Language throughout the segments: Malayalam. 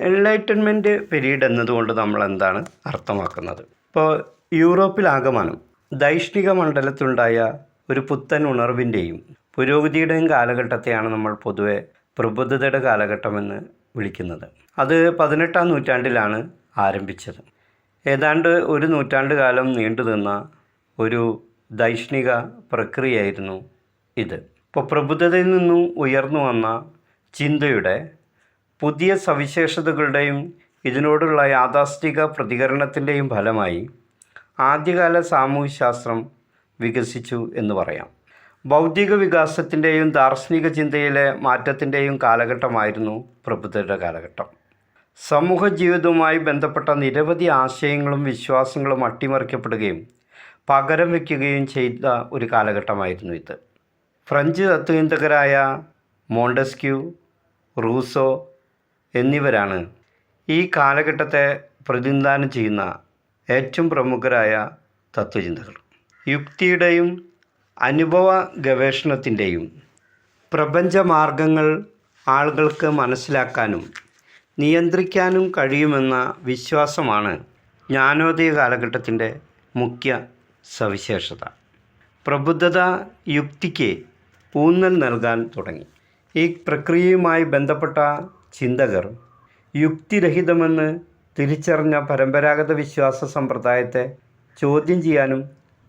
എൻലൈറ്റൻമെൻറ്റ് പീരീഡ് എന്നതുകൊണ്ട് നമ്മൾ എന്താണ് അർത്ഥമാക്കുന്നത്? ഇപ്പോൾ യൂറോപ്പിലാകമാനം ദൈഷ്ണിക മണ്ഡലത്തിലുണ്ടായ ഒരു പുത്തൻ ഉണർവിൻ്റെയും പുരോഗതിയുടെയും കാലഘട്ടത്തെയാണ് നമ്മൾ പൊതുവെ പ്രബുദ്ധതയുടെ കാലഘട്ടമെന്ന് വിളിക്കുന്നത്. അത് 18-ാം നൂറ്റാണ്ടിലാണ് ആരംഭിച്ചത്. ഏതാണ്ട് ഒരു നൂറ്റാണ്ട് കാലം നീണ്ടുനിന്ന ഒരു ദൈഷ്ണിക പ്രക്രിയയായിരുന്നു ഇത്. ഇപ്പോൾ പ്രബുദ്ധതയിൽ നിന്നും ഉയർന്നു വന്ന ചിന്തയുടെ പുതിയ സവിശേഷതകളുടെയും ഇതിനോടുള്ള യാഥാസ്ഥിക പ്രതികരണത്തിൻ്റെയും ഫലമായി ആദ്യകാല സാമൂഹ്യശാസ്ത്രം വികസിച്ചു എന്ന് പറയാം. ബൗദ്ധിക വികാസത്തിൻ്റെയും ദാർശനിക ചിന്തയിലെ മാറ്റത്തിൻ്റെയും കാലഘട്ടമായിരുന്നു പ്രബുദ്ധരുടെ കാലഘട്ടം. സമൂഹ ജീവിതവുമായി ബന്ധപ്പെട്ട നിരവധി ആശയങ്ങളും വിശ്വാസങ്ങളും അട്ടിമറിക്കപ്പെടുകയും പകരം വയ്ക്കുകയും ചെയ്ത ഒരു കാലഘട്ടമായിരുന്നു ഇത്. ഫ്രഞ്ച് തത്വചിന്തകരായ മോണ്ടസ്ക്യൂ, റൂസോ എന്നിവരാണ് ഈ കാലഘട്ടത്തെ പ്രതിനിധാനം ചെയ്യുന്ന ഏറ്റവും പ്രമുഖരായ തത്വചിന്തകൾ. യുക്തിയുടെയും അനുഭവ ഗവേഷണത്തിൻ്റെയും പ്രപഞ്ചമാർഗങ്ങൾ ആളുകൾക്ക് മനസ്സിലാക്കാനും നിയന്ത്രിക്കാനും കഴിയുമെന്ന വിശ്വാസമാണ് ജ്ഞാനോദയ കാലഘട്ടത്തിൻ്റെ മുഖ്യ സവിശേഷത. പ്രബുദ്ധത യുക്തിക്ക് ഊന്നൽ നൽകാൻ തുടങ്ങി. ഈ പ്രക്രിയയുമായി ബന്ധപ്പെട്ട ചിന്തകർ യുക്തിരഹിതമെന്ന് തിരിച്ചറിഞ്ഞ പരമ്പരാഗത വിശ്വാസ സമ്പ്രദായത്തെ ചോദ്യം ചെയ്യാനും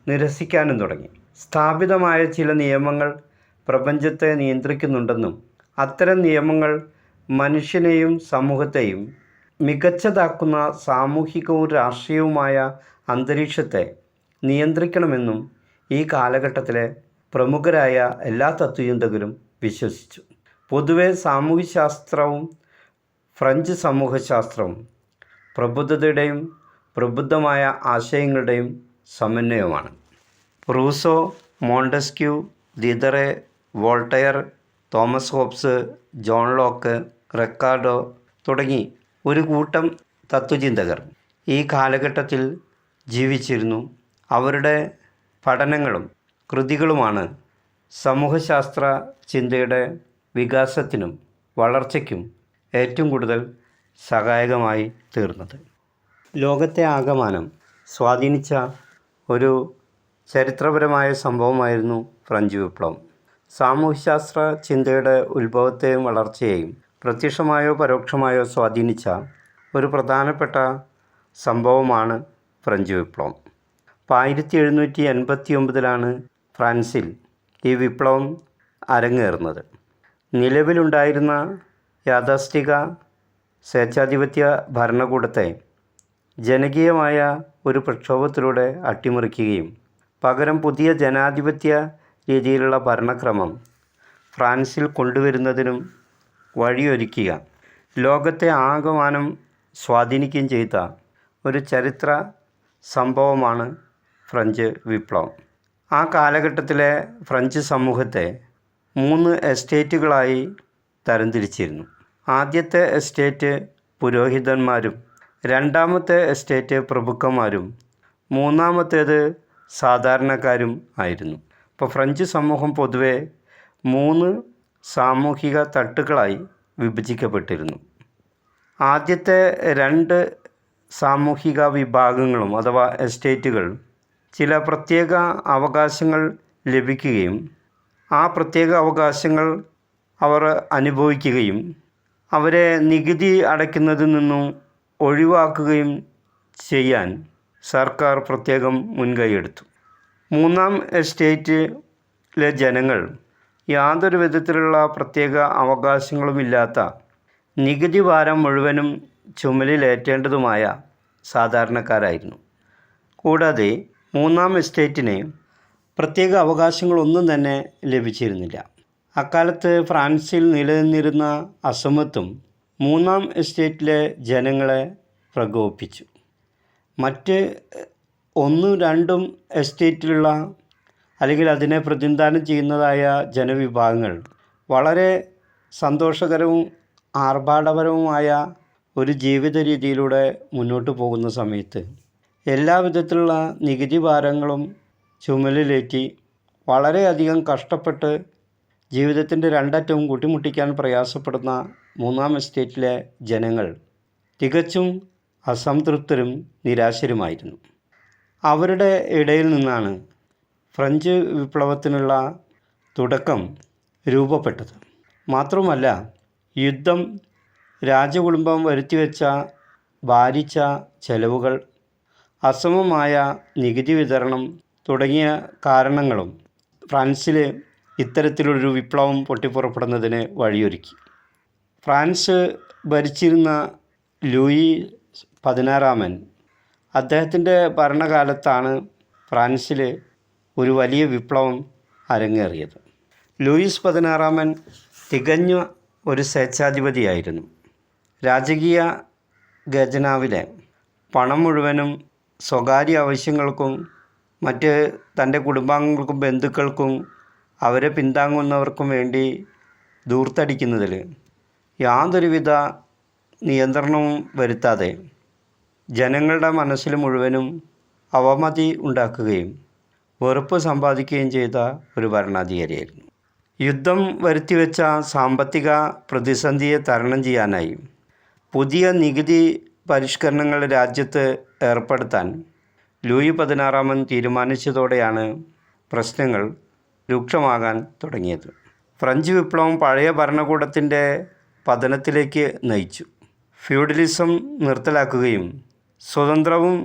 നിരസിക്കാനും തുടങ്ങി. സ്ഥാപിതമായ ചില നിയമങ്ങൾ പ്രപഞ്ചത്തെ നിയന്ത്രിക്കുന്നുണ്ടെന്നും അത്തരം നിയമങ്ങൾ മനുഷ്യനെയും സമൂഹത്തെയും മികച്ചതാക്കുന്ന സാമൂഹികവും രാഷ്ട്രീയവുമായ അന്തരീക്ഷത്തെ നിയന്ത്രിക്കണമെന്നും ഈ കാലഘട്ടത്തിലെ പ്രമുഖരായ എല്ലാ തത്വചിന്തകരും വിശ്വസിച്ചു. പൊതുവെ സാമൂഹ്യശാസ്ത്രവും ഫ്രഞ്ച് സമൂഹശാസ്ത്രവും പ്രബുദ്ധതയുടെയും പ്രബുദ്ധമായ ആശയങ്ങളുടെയും സമന്വയമാണ്. Rousseau, Montesquieu, Diderot, Voltaire, Thomas Hobbes, John Locke, Ricardo തുടങ്ങി ഒരു കൂട്ടം തത്വചിന്തകർ ഈ കാലഘട്ടത്തിൽ ജീവിച്ചിരുന്നു. അവരുടെ പഠനങ്ങളും കൃതികളുമാണ് സമൂഹശാസ്ത്ര ചിന്തയുടെ വികാസത്തിനും വളർച്ചയ്ക്കും ഏറ്റവും കൂടുതൽ സഹായകമായി തീർന്നത്. ലോകത്തെ ആകമാനം സ്വാധീനിച്ച ഒരു ചരിത്രപരമായ സംഭവമായിരുന്നു ഫ്രഞ്ച് വിപ്ലവം. സാമൂഹ്യശാസ്ത്ര ചിന്തയുടെ ഉത്ഭവത്തെയും വളർച്ചയെയും പ്രത്യക്ഷമായോ പരോക്ഷമായോ സ്വാധീനിച്ച ഒരു പ്രധാനപ്പെട്ട സംഭവമാണ് ഫ്രഞ്ച് വിപ്ലവം. 1789 ഫ്രാൻസിൽ ഈ വിപ്ലവം അരങ്ങേറുന്നത്. നിലവിലുണ്ടായിരുന്ന യാഥാസ്ഥിക സ്വേച്ഛാധിപത്യ ഭരണകൂടത്തെ ജനകീയമായ ഒരു പ്രക്ഷോഭത്തിലൂടെ അട്ടിമറിക്കുകയും പകരം പുതിയ ജനാധിപത്യ രീതിയിലുള്ള ഭരണക്രമം ഫ്രാൻസിൽ കൊണ്ടുവരുന്നതിനും വഴിയൊരുക്കുക, ലോകത്തെ ആകമാനം സ്വാധീനിക്കുകയും ചെയ്ത ഒരു ചരിത്ര സംഭവമാണ് ഫ്രഞ്ച് വിപ്ലവം. ആ കാലഘട്ടത്തിലെ ഫ്രഞ്ച് സമൂഹത്തെ 3 എസ്റ്റേറ്റുകളായി തരംതിരിച്ചിരുന്നു. ആദ്യത്തെ എസ്റ്റേറ്റ് പുരോഹിതന്മാരും, രണ്ടാമത്തെ എസ്റ്റേറ്റ് പ്രഭുക്കന്മാരും, മൂന്നാമത്തേത് സാധാരണക്കാരും ആയിരുന്നു. ഇപ്പോൾ ഫ്രഞ്ച് സമൂഹം പൊതുവെ 3 സാമൂഹിക തട്ടുകളായി വിഭജിക്കപ്പെട്ടിരുന്നു. ആദ്യത്തെ 2 സാമൂഹിക വിഭാഗങ്ങളും അഥവാ എസ്റ്റേറ്റുകൾ ചില പ്രത്യേക അവകാശങ്ങൾ ലഭിക്കുകയും ആ പ്രത്യേക അവകാശങ്ങൾ അവർ അനുഭവിക്കുകയും അവരെ നികുതി അടയ്ക്കുന്നതിൽ നിന്നും ഒഴിവാക്കുകയും ചെയ്യാൻ സർക്കാർ പ്രത്യേകം മുൻകൈയെടുത്തു. മൂന്നാം എസ്റ്റേറ്റിലെ ജനങ്ങൾ യാതൊരു വിധത്തിലുള്ള പ്രത്യേക അവകാശങ്ങളുമില്ലാത്ത നികുതി ഭാരം മുഴുവനും ചുമലിലേറ്റേണ്ടതുമായ സാധാരണക്കാരായിരുന്നു. കൂടാതെ മൂന്നാം എസ്റ്റേറ്റിന് പ്രത്യേക അവകാശങ്ങളൊന്നും തന്നെ ലഭിച്ചിരുന്നില്ല. അക്കാലത്ത് ഫ്രാൻസിൽ നിലനിന്നിരുന്ന അസമത്വം മൂന്നാം എസ്റ്റേറ്റിലെ ജനങ്ങളെ പ്രകോപിപ്പിച്ചു. മറ്റ് 1-2 എസ്റ്റേറ്റിലുള്ള അല്ലെങ്കിൽ അതിനെ പ്രതിനിധാനം ചെയ്യുന്നതായ ജനവിഭാഗങ്ങൾ വളരെ സന്തോഷകരവും ആർഭാടപരവുമായ ഒരു ജീവിത രീതിയിലൂടെ മുന്നോട്ട് പോകുന്ന സമയത്ത് എല്ലാ വിധത്തിലുള്ള നികുതി ഭാരങ്ങളും ചുമലിലേറ്റി വളരെയധികം കഷ്ടപ്പെട്ട് ജീവിതത്തിൻ്റെ രണ്ടറ്റവും കൂട്ടിമുട്ടിക്കാൻ പ്രയാസപ്പെടുന്ന മൂന്നാം എസ്റ്റേറ്റിലെ ജനങ്ങൾ തികച്ചും അസംതൃപ്തരും നിരാശരുമായിരുന്നു. അവരുടെ ഇടയിൽ നിന്നാണ് ഫ്രഞ്ച് വിപ്ലവത്തിനുള്ള തുടക്കം രൂപപ്പെട്ടത്. മാത്രമല്ല, യുദ്ധം, രാജകുടുംബം വരുത്തിവെച്ച ഭാരിച്ച ചെലവുകൾ, അസമമായ നികുതി വിതരണം തുടങ്ങിയ കാരണങ്ങളും ഫ്രാൻസിൽ ഇത്തരത്തിലൊരു വിപ്ലവം പൊട്ടിപ്പുറപ്പെടുന്നതിന് വഴിയൊരുക്കി. ഫ്രാൻസ് ഭരിച്ചിരുന്ന ലൂയി 16 അദ്ദേഹത്തിൻ്റെ ഭരണകാലത്താണ് ഫ്രാൻസിൽ ഒരു വലിയ വിപ്ലവം അരങ്ങേറിയത്. ലൂയിസ് 16 തികഞ്ഞ ഒരു സ്വേച്ഛാധിപതിയായിരുന്നു. രാജകീയ ഖജനാവിലെ പണം മുഴുവനും സ്വകാര്യ ആവശ്യങ്ങൾക്കും മറ്റ് തൻ്റെ കുടുംബാംഗങ്ങൾക്കും ബന്ധുക്കൾക്കും അവരെ പിന്താങ്ങുന്നവർക്കും വേണ്ടി ധൂർത്തടിക്കുന്നതിൽ യാതൊരുവിധ നിയന്ത്രണവും വരുത്താതെ ജനങ്ങളുടെ മനസ്സിൽ മുഴുവനും അവമതി ഉണ്ടാക്കുകയും വെറുപ്പ് സമ്പാദിക്കുകയും ചെയ്ത ഒരു ഭരണാധികാരിയായിരുന്നു. യുദ്ധം വരുത്തിവെച്ച സാമ്പത്തിക പ്രതിസന്ധിയെ തരണം ചെയ്യാനായി പുതിയ നികുതി പരിഷ്കരണങ്ങൾ രാജ്യത്ത് ഏർപ്പെടുത്താൻ ലൂയി 16 തീരുമാനിച്ചതോടെയാണ് പ്രശ്നങ്ങൾ രൂക്ഷമാകാൻ തുടങ്ങിയത്. ഫ്രഞ്ച് വിപ്ലവം പഴയ ഭരണകൂടത്തിൻ്റെ പതനത്തിലേക്ക് നയിച്ചു. ഫ്യൂഡലിസം നിർത്തലാക്കുകയും സ്വതന്ത്രവും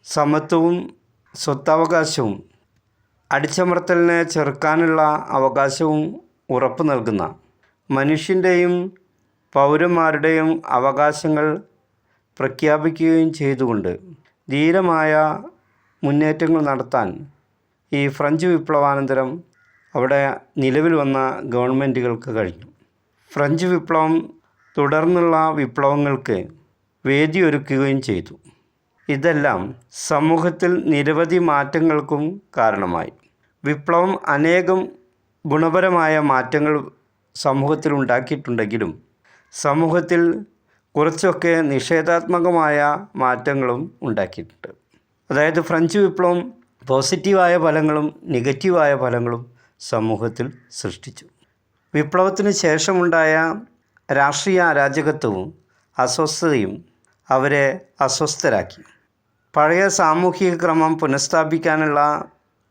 സമത്വവും സ്വത്തവകാശവും അടിച്ചമർത്തലിനെ ചെറുക്കാനുള്ള അവകാശവും ഉറപ്പു നൽകുന്ന മനുഷ്യൻ്റെയും പൗരന്മാരുടെയും അവകാശങ്ങൾ പ്രഖ്യാപിക്കുകയും ചെയ്തുകൊണ്ട് ധീരമായ മുന്നേറ്റങ്ങൾ നടത്താൻ ഈ ഫ്രഞ്ച് വിപ്ലവാനന്തരം അവിടെ നിലവിൽ വന്ന ഗവൺമെൻറ്റുകൾക്ക് കഴിഞ്ഞു. ഫ്രഞ്ച് വിപ്ലവം തുടർന്നുള്ള വിപ്ലവങ്ങൾക്ക് വേദിയൊരുക്കുകയും ചെയ്തു. ഇതെല്ലാം സമൂഹത്തിൽ നിരവധി മാറ്റങ്ങൾക്കും കാരണമായി. വിപ്ലവം അനേകം ഗുണപരമായ മാറ്റങ്ങൾ സമൂഹത്തിൽ ഉണ്ടാക്കിയിട്ടുണ്ടെങ്കിലും സമൂഹത്തിൽ കുറച്ചൊക്കെ നിഷേധാത്മകമായ മാറ്റങ്ങളും ഉണ്ടാക്കിയിട്ടുണ്ട്. അതായത് ഫ്രഞ്ച് വിപ്ലവം പോസിറ്റീവായ ഫലങ്ങളും നെഗറ്റീവായ ഫലങ്ങളും സമൂഹത്തിൽ സൃഷ്ടിച്ചു. വിപ്ലവത്തിന് ശേഷമുണ്ടായ രാഷ്ട്രീയ അരാജകത്വവും അസ്വസ്ഥതയും അവരെ അസ്വസ്ഥരാക്കി. പഴയ സാമൂഹിക ക്രമം പുനഃസ്ഥാപിക്കാനുള്ള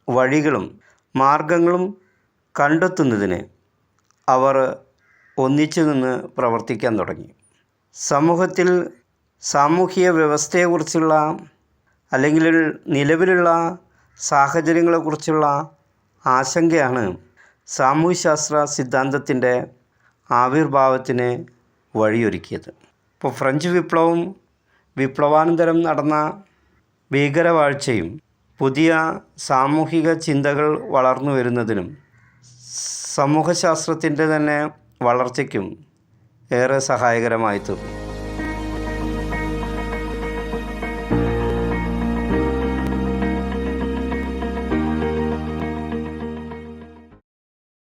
വഴികളും മാർഗങ്ങളും കണ്ടെത്തുന്നതിന് അവർ ഒന്നിച്ചു നിന്ന് പ്രവർത്തിക്കാൻ തുടങ്ങി. സമൂഹത്തിൽ സാമൂഹിക വ്യവസ്ഥയെക്കുറിച്ചുള്ള അല്ലെങ്കിൽ നിലവിലുള്ള സാഹചര്യങ്ങളെക്കുറിച്ചുള്ള ആശങ്കയാണ് സാമൂഹ്യശാസ്ത്ര സിദ്ധാന്തത്തിൻ്റെ ആവിർഭാവത്തിന് വഴിയൊരുക്കിയത്. ഇപ്പോൾ ഫ്രഞ്ച് വിപ്ലവവും വിപ്ലവാനന്തരം നടന്ന ഭീകരവാഴ്ചയും പുതിയ സാമൂഹിക ചിന്തകൾ വളർന്നു വരുന്നതിനും സമൂഹശാസ്ത്രത്തിൻ്റെ തന്നെ വളർച്ചയ്ക്കും ഏറെ സഹായകരമായി തീർന്നു.